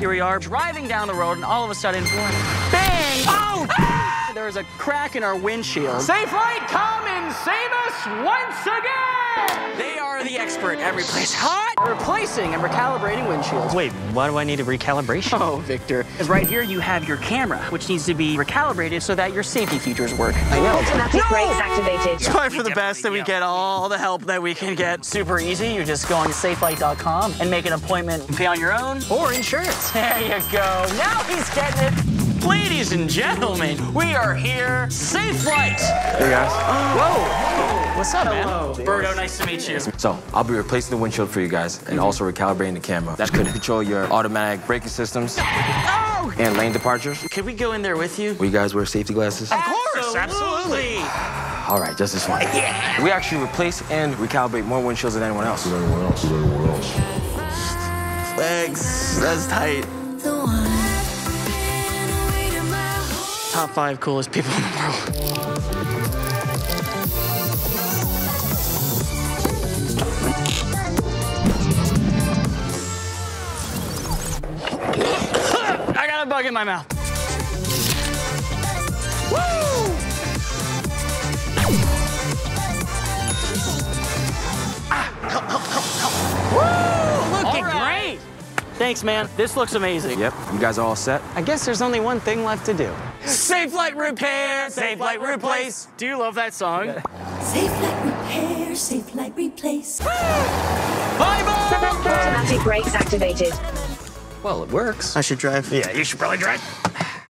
Here we are driving down the road, and all of a sudden, bang! Oh! Ah! There was a crack in our windshield. Safelite, come and save us once again! They are the expert at replacing and recalibrating windshields. Wait, why do I need a recalibration? Oh, Victor. Because right here you have your camera, which needs to be recalibrated so that your safety features work. I know. Automatic brakes activated. It's probably for the best that we get all the help that we can get. Super easy. You just go on to safelite.com and make an appointment and pay on your own or insurance. There you go. Now he's getting it. Ladies and gentlemen, we are here. Safelite. Hey guys. Whoa. What's up, Hello. man? Birdo, nice to meet you. So, I'll be replacing the windshield for you guys and also recalibrating the camera. That could control your automatic braking systems Oh! and lane departures. Can we go in there with you? Will you guys wear safety glasses? Of course, absolutely. All right, just this one. Yeah. We actually replace and recalibrate more windshields than anyone else. Legs, that's tight. Top 5 coolest people in the world. I got a bug in my mouth. Woo! Woo! Looking great. Thanks, man. This looks amazing. Yep, you guys are all set? I guess there's only one thing left to do. Safelite repair, Safelite replace. Do you love that song? Safelite repair, Safelite replace. Bye-bye! Automatic brakes activated. Well, it works. I should drive. Yeah, you should probably drive.